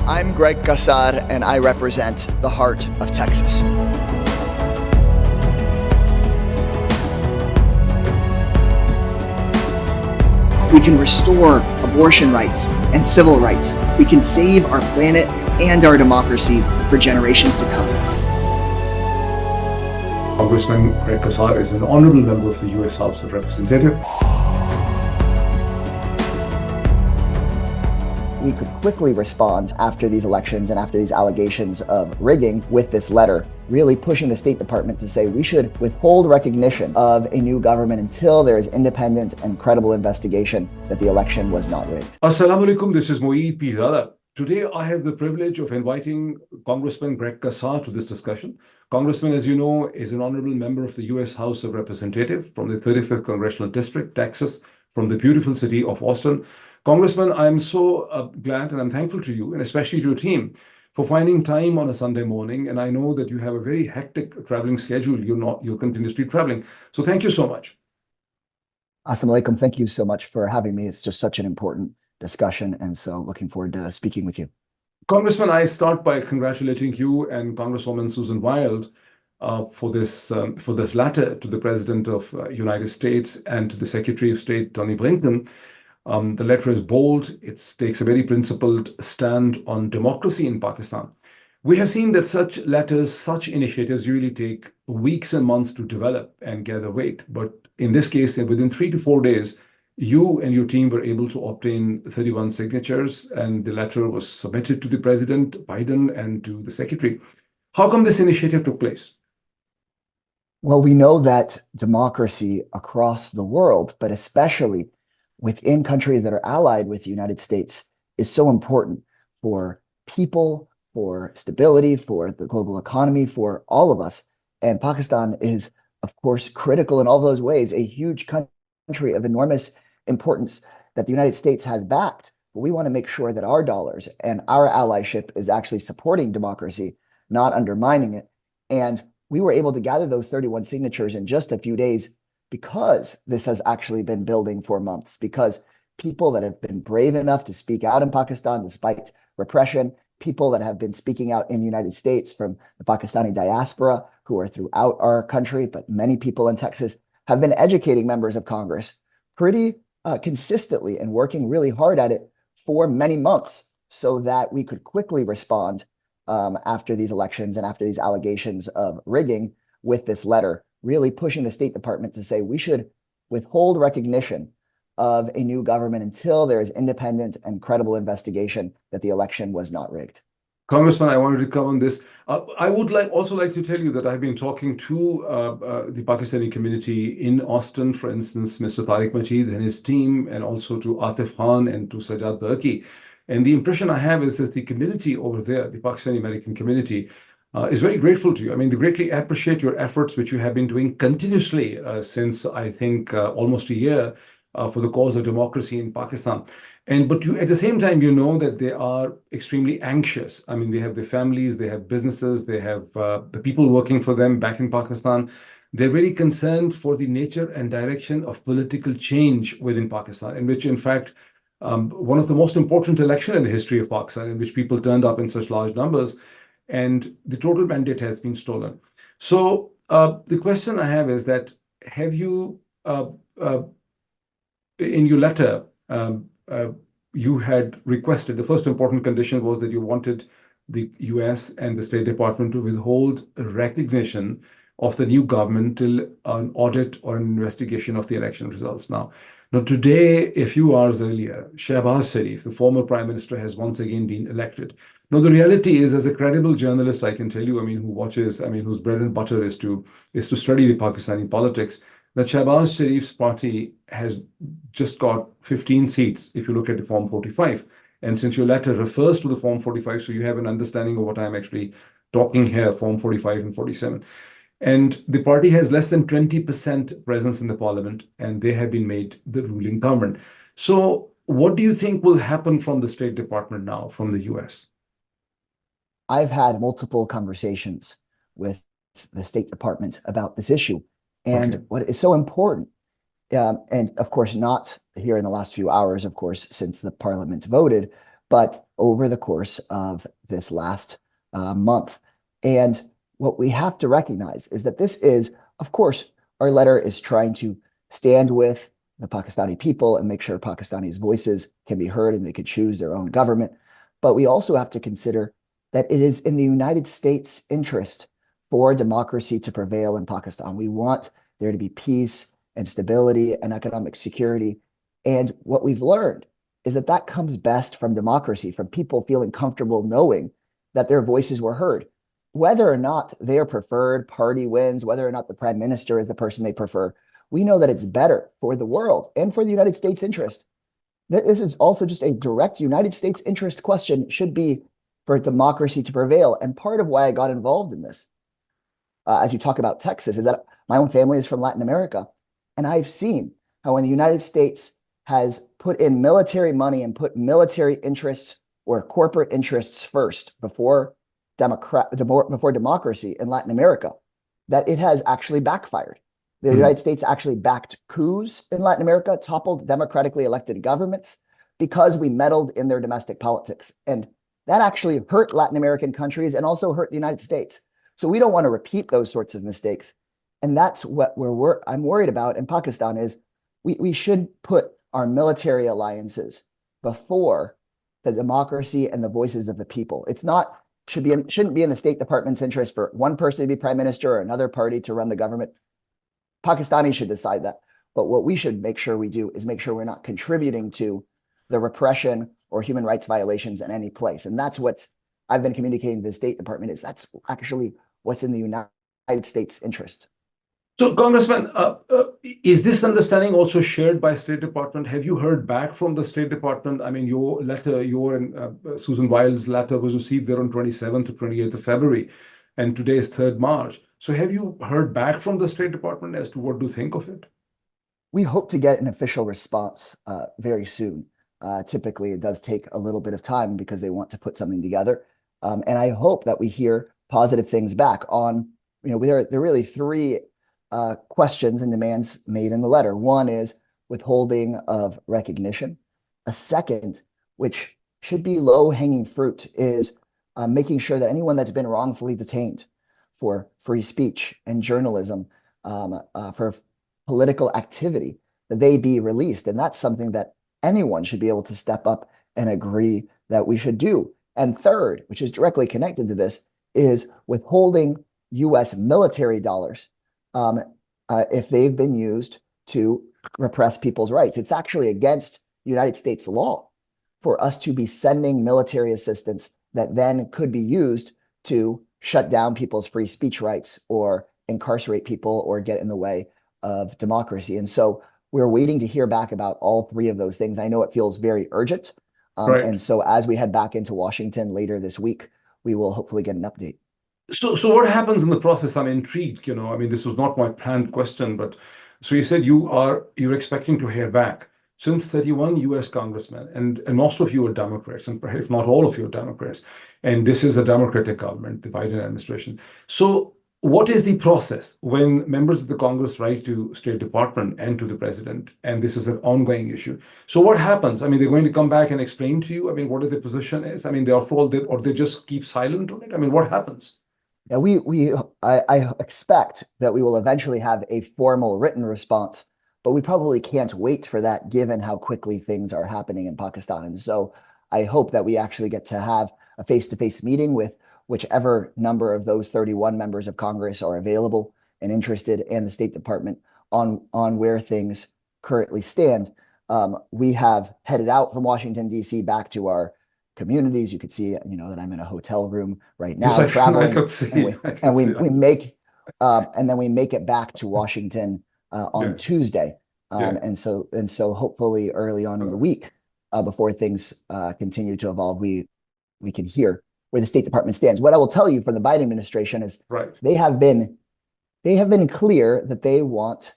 I'm Greg Casar, and I represent the heart of Texas. We can restore abortion rights and civil rights. We can save our planet and our democracy for generations to come. Congressman Greg Casar is an honorable member of the U.S. House of Representatives. We could quickly respond after these elections and after these allegations of rigging with this letter, really pushing the State Department to say we should withhold recognition of a new government until there is independent and credible investigation that the election was not rigged. Assalamu alaikum, this is Moeed Pirzada. Today, I have the privilege of inviting Congressman Greg Casar to this discussion. Congressman, as you know, is an honorable member of the U.S. House of Representatives from the 35th Congressional District, Texas, from the beautiful city of Austin. Congressman, I'm so glad and I'm thankful to you, and especially to your team, for finding time on a Sunday morning. And I know that you have a very hectic traveling schedule. You're continuously traveling. So thank you so much. Assalamu alaikum. Thank you so much for having me. It's just such an important discussion, and so looking forward to speaking with you. Congressman, I start by congratulating you and Congresswoman Susan Wild for this letter to the President of United States and to the Secretary of State, Tony Blinken. The letter is bold. It takes a very principled stand on democracy in Pakistan. We have seen that such letters, such initiatives usually take weeks and months to develop and gather weight. But in this case, within 3 to 4 days, you and your team were able to obtain 31 signatures, and the letter was submitted to the President, Biden, and to the Secretary. How come this initiative took place? Well, we know that democracy across the world, but especially within countries that are allied with the United States, is so important for people, for stability, for the global economy, for all of us. And Pakistan is, of course, critical in all those ways, a huge country of enormous importance that the United States has backed. But we want to make sure that our dollars and our allyship is actually supporting democracy, not undermining it. And we were able to gather those 31 signatures in just a few days because this has actually been building for months, because people that have been brave enough to speak out in Pakistan despite repression, people that have been speaking out in the United States from the Pakistani diaspora who are throughout our country, but many people in Texas have been educating members of Congress pretty consistently and working really hard at it for many months so that we could quickly respond after these elections and after these allegations of rigging with this letter, really pushing the State Department to say we should withhold recognition of a new government until there is independent and credible investigation that the election was not rigged. Congressman, I wanted to come on this. I would also like to tell you that I've been talking to the Pakistani community in Austin, for instance, Mr. Tariq Majid and his team, and also to Atif Khan and to Sajjad Berki. And the impression I have is that the community over there, the Pakistani American community, is very grateful to you. I mean, they greatly appreciate your efforts, which you have been doing continuously since, I think, almost a year for the cause of democracy in Pakistan. But you, at the same time, you know that they are extremely anxious. I mean, they have their families, they have businesses, they have the people working for them back in Pakistan. They're very concerned for the nature and direction of political change within Pakistan, in which, in fact, one of the most important elections in the history of Pakistan, in which people turned up in such large numbers, and the total mandate has been stolen. So the question I have is that, have you, in your letter, you had requested, the first important condition was that you wanted the US and the State Department to withhold recognition of the new government till an audit or an investigation of the election results. Now today, a few hours earlier, Shehbaz Sharif, the former Prime Minister, has once again been elected. Now, the reality is, as a credible journalist, I can tell you, who watches, whose bread and butter is to study the Pakistani politics, that Shehbaz Sharif's party has just got 15 seats, if you look at the Form 45. And since your letter refers to the Form 45, so you have an understanding of what I'm actually talking here, Form 45 and 47. And the party has less than 20% presence in the parliament, and they have been made the ruling government. So what do you think will happen from the State Department now, from the US? I've had multiple conversations with the State Department about this issue. And what is so important, and of course, not here in the last few hours, of course, since the parliament voted, but over the course of this last month. And what we have to recognize is that this is, of course, our letter is trying to stand with the Pakistani people and make sure Pakistanis' voices can be heard and they could choose their own government. But we also have to consider that it is in the United States' interest for democracy to prevail in Pakistan. We want there to be peace and stability and economic security. And what we've learned is that that comes best from democracy, from people feeling comfortable knowing that their voices were heard. Whether or not their preferred party wins, whether or not the prime minister is the person they prefer, we know that it's better for the world and for the United States interest. This is also just a direct United States interest question, should be for democracy to prevail. And part of why I got involved in this, as you talk about Texas, is that my own family is from Latin America. And I've seen how when the United States has put in military money and put military interests or corporate interests first before democracy in Latin America, that it has actually backfired. The United States actually backed coups in Latin America, toppled democratically elected governments because we meddled in their domestic politics. And that actually hurt Latin American countries and also hurt the United States. So we don't want to repeat those sorts of mistakes. And that's what I'm worried about in Pakistan is we should put our military alliances before the democracy and the voices of the people. It's not shouldn't be in the State Department's interest for one person to be prime minister or another party to run the government. Pakistanis should decide that. But what we should make sure we do is make sure we're not contributing to the repression or human rights violations in any place. And that's what I've been communicating to the State Department is that's actually what's in the United States interest. So, Congressman, is this understanding also shared by State Department? Have you heard back from the State Department? I mean, your letter, your and Susan Wiles' letter was received there on 27th to 28th of February, and today is 3rd March. So have you heard back from the State Department as to what to think of it? We hope to get an official response very soon. Typically, it does take a little bit of time because they want to put something together. And I hope that we hear positive things back on, there are really three questions and demands made in the letter. One is withholding of recognition. A second, which should be low-hanging fruit, is making sure that anyone that's been wrongfully detained for free speech and journalism, for political activity, that they be released. And that's something that anyone should be able to step up and agree that we should do. And third, which is directly connected to this, is withholding U.S. military dollars if they've been used to repress people's rights. It's actually against United States law for us to be sending military assistance that then could be used to shut down people's free speech rights or incarcerate people or get in the way of democracy. And so we're waiting to hear back about all three of those things. I know it feels very urgent. Right. And so as we head back into Washington later this week, we will hopefully get an update. So what happens in the process? I'm intrigued, I mean, this was not my planned question, but so you said you're expecting to hear back. Since 31 US congressmen, and most of you are Democrats, and perhaps not all of you are Democrats, and this is a Democratic government, the Biden administration. So what is the process when members of the Congress write to State Department and to the president, and this is an ongoing issue? So what happens? I mean, they're going to come back and explain to you, I mean, what their position is? I mean, or they just keep silent on it? I mean, what happens? Yeah, I expect that we will eventually have a formal written response, but we probably can't wait for that given how quickly things are happening in Pakistan. And so I hope that we actually get to have a face-to-face meeting with whichever number of those 31 members of Congress are available and interested, and the State Department on where things currently stand. We have headed out from Washington, D.C. back to our communities. You could see, that I'm in a hotel room right now, Yes, traveling, I could see. and we make it back to Washington on Yes. Tuesday. Yeah. And so hopefully early on in the week, before things continue to evolve, we can hear where the State Department stands. What I will tell you from the Biden administration is Right. they have been clear that they want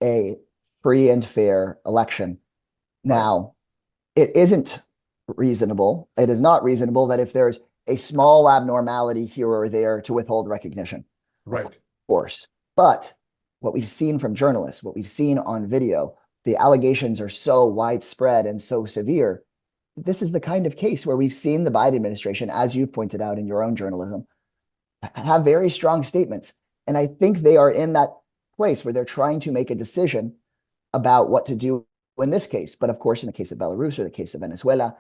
a free and fair election. Now, it isn't reasonable. It is not reasonable that if there's a small abnormality here or there to withhold recognition. Right. Of course. But what we've seen from journalists, what we've seen on video, the allegations are so widespread and so severe this is the kind of case where we've seen the Biden administration, as you've pointed out in your own journalism, have very strong statements. And I think they are in that place where they're trying to make a decision about what to do in this case. But of course, in the case of Belarus or the case of Venezuela,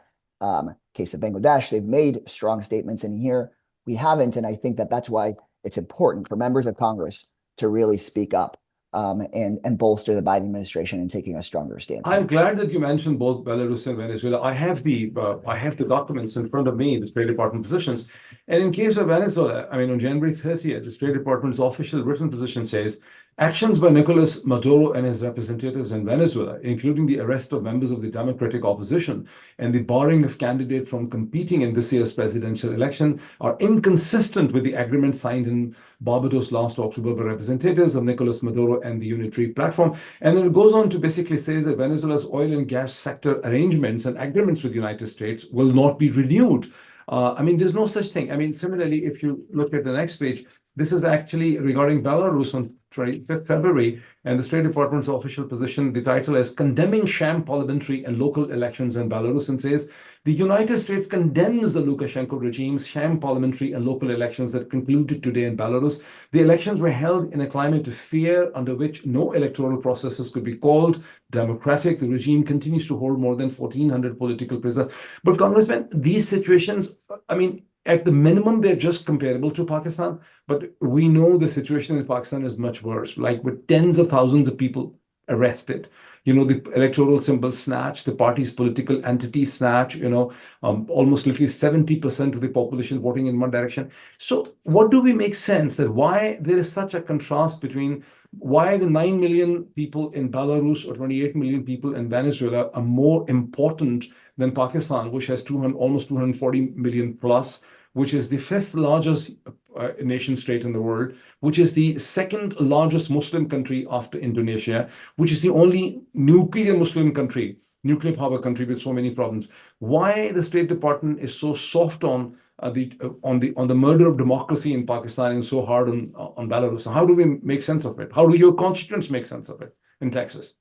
case of Bangladesh, they've made strong statements. And here we haven't. And I think that that's why it's important for members of Congress to really speak up and bolster the Biden administration in taking a stronger stance. I'm glad that you mentioned both Belarus and Venezuela. I have the documents in front of me, the State Department positions. And in case of Venezuela, I mean, on January 30th, the State Department's official written position says, actions by Nicolas Maduro and his representatives in Venezuela, including the arrest of members of the democratic opposition and the barring of candidates from competing in this year's presidential election, are inconsistent with the agreement signed in Barbados last October by representatives of Nicolas Maduro and the Unitary Platform. And then it goes on to basically say that Venezuela's oil and gas sector arrangements and agreements with the United States will not be renewed. I mean, there's no such thing. I mean, similarly, if you look at the next page, this is actually regarding Belarus on 25th February, and the State Department's official position, the title is Condemning Sham Parliamentary and Local Elections in Belarus, and says, the United States condemns the Lukashenko regime's sham parliamentary and local elections that concluded today in Belarus. The elections were held in a climate of fear under which no electoral processes could be called democratic. The regime continues to hold more than 1,400 political prisoners. But Congressman, these situations, I mean, at the minimum, they're just comparable to Pakistan, but we know the situation in Pakistan is much worse, like with tens of thousands of people arrested, the electoral symbol snatched, the party's political entity snatched, almost literally 70% of the population voting in one direction. So what do we make sense that why there is such a contrast between why the 9 million people in Belarus or 28 million people in Venezuela are more important than Pakistan, which has almost 240 million plus, which is the fifth largest nation state in the world, which is the second largest Muslim country after Indonesia, which is the only nuclear Muslim country, nuclear power country with so many problems. Why the State Department is so soft on the murder of democracy in Pakistan and so hard on Belarus? How do we make sense of it? How do your constituents make sense of it in Texas?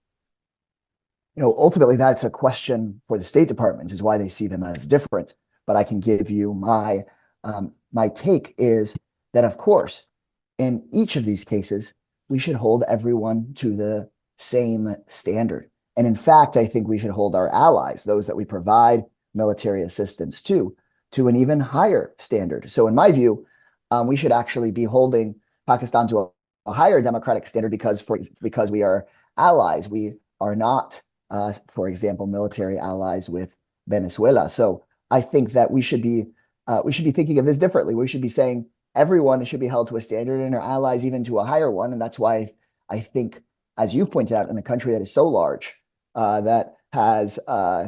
Ultimately, that's a question for the State Department, is why they see them as different. But I can give you my take is that, of course, in each of these cases, we should hold everyone to the same standard. And in fact, I think we should hold our allies, those that we provide military assistance to an even higher standard. So in my view, we should actually be holding Pakistan to a higher democratic standard because we are allies. We are not, for example, military allies with Venezuela. So I think that we should be thinking of this differently. We should be saying everyone should be held to a standard and our allies even to a higher one. And that's why I think, as you've pointed out, in a country that is so large, that has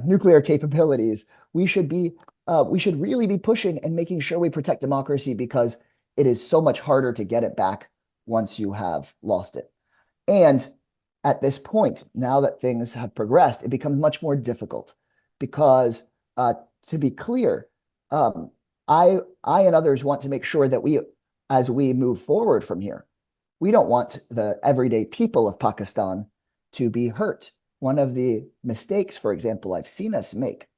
nuclear capabilities, we should really be pushing and making sure we protect democracy, because it is so much harder to get it back once you have lost it. And at this point, now that things have progressed, it becomes much more difficult because, to be clear, I and others want to make sure that as we move forward from here, we don't want the everyday people of Pakistan to be hurt. One of the mistakes, for example, I've seen us make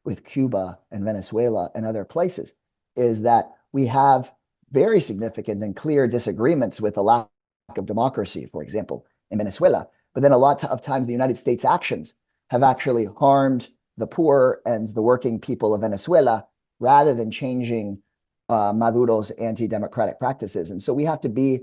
with Cuba and Venezuela and other places is that we have very significant and clear disagreements with the lack of democracy, for example, in Venezuela. But then a lot of times the United States actions have actually harmed the poor and the working people of Venezuela rather than changing Maduro's anti-democratic practices. And so we have to be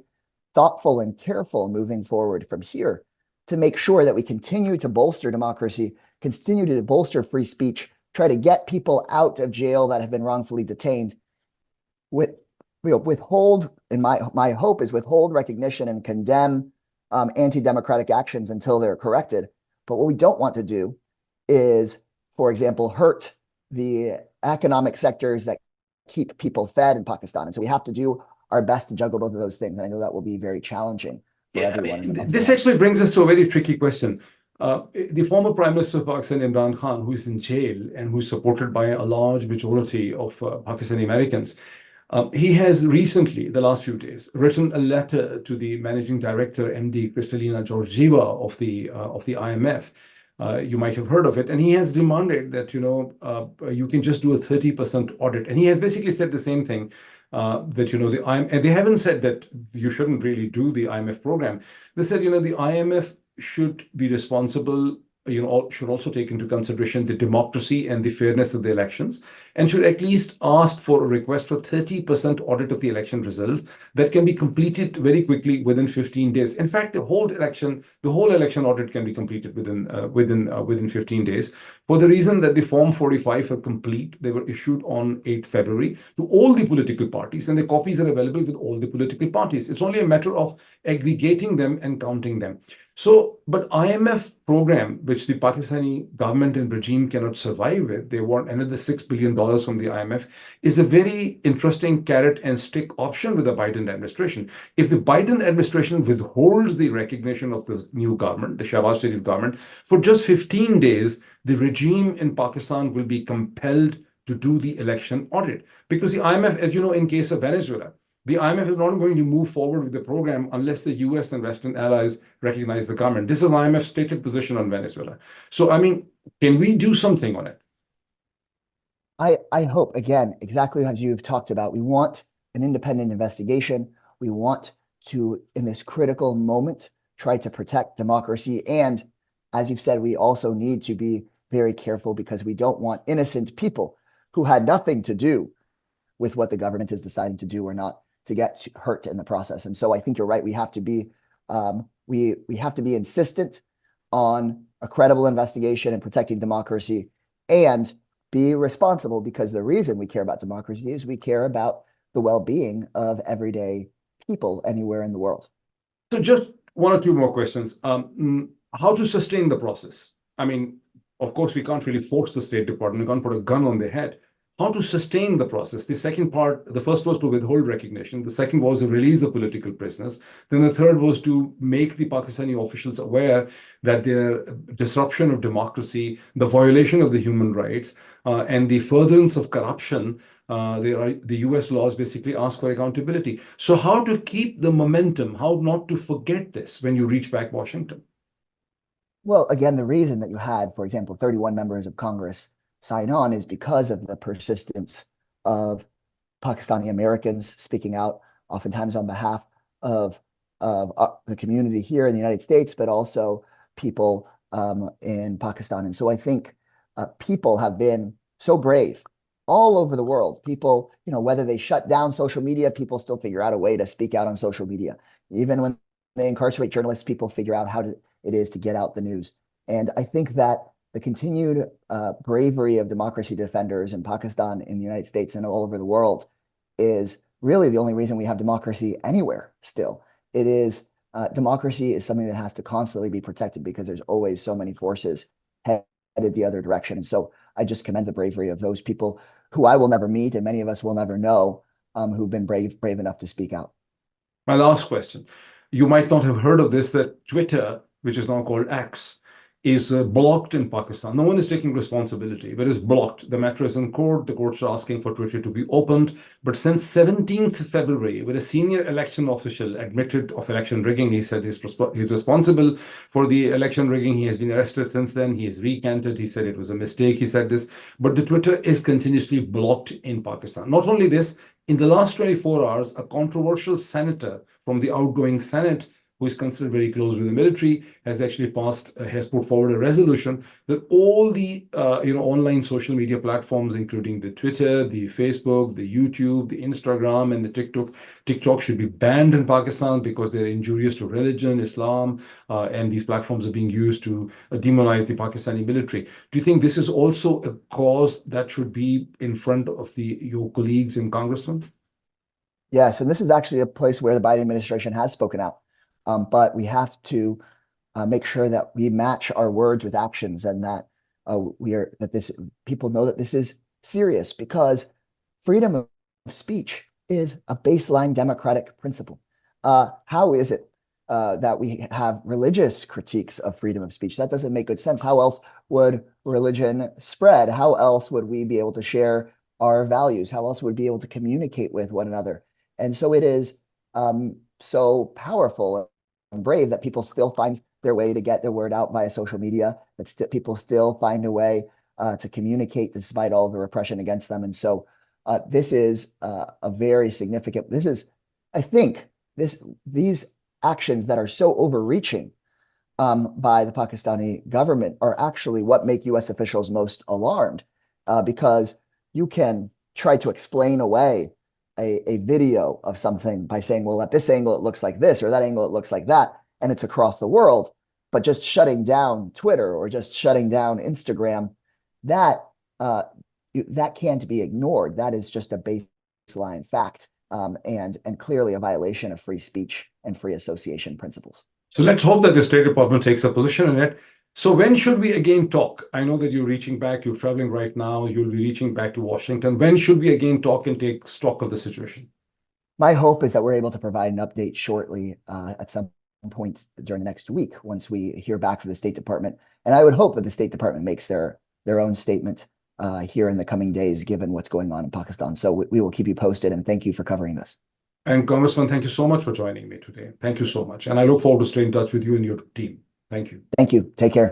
thoughtful and careful moving forward from here to make sure that we continue to bolster democracy, continue to bolster free speech, try to get people out of jail that have been wrongfully detained, withhold, and my hope is withhold recognition and condemn anti-democratic actions until they're corrected. But what we don't want to do is, for example, hurt the economic sectors that keep people fed in Pakistan. And so we have to do our best to juggle both of those things. And I know that will be very challenging for everyone. This actually brings us to a very tricky question. The former Prime Minister of Pakistan, Imran Khan, who is in jail and who is supported by a large majority of Pakistani Americans, he has recently, the last few days, written a letter to the managing director, MD Kristalina Georgieva of the IMF, You might have heard of it. And he has demanded that, you can just do a 30% audit. And he has basically said the same thing, that, the IMF, and they haven't said that you shouldn't really do the IMF program. They said, the IMF should be responsible, should also take into consideration the democracy and the fairness of the elections, and should at least ask for a request for 30% audit of the election result that can be completed very quickly within 15 days. In fact, the whole election audit can be completed within 15 days, for the reason that the Form 45 are complete. They were issued on 8th February to all the political parties, and the copies are available with all the political parties. It's only a matter of aggregating them and counting them. So, but IMF program, which the Pakistani government and regime cannot survive with, they want another $6 billion from the IMF, is a very interesting carrot and stick option with the Biden administration. If the Biden administration withholds the recognition of this new government, the Shahbaz Sharif government, for just 15 days, the regime in Pakistan will be compelled to do the election audit. Because the IMF, as you know, in case of Venezuela, the IMF is not going to move forward with the program unless the US and Western allies recognize the government. This is IMF's stated position on Venezuela. So, I mean, can we do something on it? I hope, again, exactly as you've talked about, we want an independent investigation. We want to, in this critical moment, try to protect democracy. And as you've said, we also need to be very careful because we don't want innocent people who had nothing to do with what the government is deciding to do or not to get hurt in the process. And so I think you're right. We have to be we have to be insistent on a credible investigation and protecting democracy, and be responsible, because the reason we care about democracy is we care about the well-being of everyday people anywhere in the world. So just one or two more questions. How to sustain the process? I mean, of course, we can't really force the State Department. We can't put a gun on their head. How to sustain the process? The second part, the first was to withhold recognition. The second was to release the political prisoners. Then the third was to make the Pakistani officials aware that their disruption of democracy, the violation of the human rights, and the furtherance of corruption, the US laws basically ask for accountability. So how to keep the momentum, how not to forget this when you reach back Washington? Well, again, the reason that you had, for example, 31 members of Congress sign on is because of the persistence of Pakistani Americans speaking out, oftentimes on behalf of the community here in the United States, but also people in Pakistan. And so I think people have been so brave all over the world. People, whether they shut down social media, people still figure out a way to speak out on social media. Even when they incarcerate journalists, people figure out how it is to get out the news. And I think that the continued bravery of democracy defenders in Pakistan, in the United States, and all over the world is really the only reason we have democracy anywhere still. It is democracy is something that has to constantly be protected because there's always so many forces headed the other direction. And so I just commend the bravery of those people who I will never meet and many of us will never know, who've been brave enough to speak out. My last question. You might not have heard of this, that Twitter, which is now called X, is blocked in Pakistan. No one is taking responsibility, but it's blocked. The matter is in court. The courts are asking for Twitter to be opened. But since 17th February, when a senior election official admitted of election rigging, he said he's responsible for the election rigging. He has been arrested since then. He has recanted. He said it was a mistake. He said this. But the Twitter is continuously blocked in Pakistan. Not only this, in the last 24 hours, a controversial senator from the outgoing Senate, who is considered very close with the military, has actually has put forward a resolution that all the online social media platforms, including the Twitter, the Facebook, the YouTube, the Instagram, and the TikTok should be banned in Pakistan because they're injurious to religion, Islam, and these platforms are being used to demonize the Pakistani military. Do you think this is also a cause that should be in front of your colleagues in Congressman? Yes, and this is actually a place where the Biden administration has spoken out. But we have to make sure that we match our words with actions, and that people know that this is serious, because freedom of speech is a baseline democratic principle. How is it that we have religious critiques of freedom of speech? That doesn't make good sense. How else would religion spread? How else would we be able to share our values? How else would we be able to communicate with one another? And so it is so powerful and brave that people still find their way to get the word out via social media, that people still find a way to communicate despite all the repression against them. And so this is a very significant, I think these actions that are so overreaching by the Pakistani government are actually what make U.S. officials most alarmed, because you can try to explain away a video of something by saying, well, at this angle, it looks like this, or that angle, it looks like that, and it's across the world. But just shutting down Twitter or just shutting down Instagram, that can't be ignored. That is just a baseline fact, and clearly a violation of free speech and free association principles. So let's hope that the State Department takes a position on it. So when should we again talk? I know that you're reaching back, you're traveling right now, you'll be reaching back to Washington. When should we again talk and take stock of the situation? My hope is that we're able to provide an update shortly at some point during the next week once we hear back from the State Department. And I would hope that the State Department makes their own statement here in the coming days, given what's going on in Pakistan. So we will keep you posted, and thank you for covering this. And Congressman, thank you so much for joining me today. Thank you so much. And I look forward to staying in touch with you and your team. Thank you. Thank you. Take care.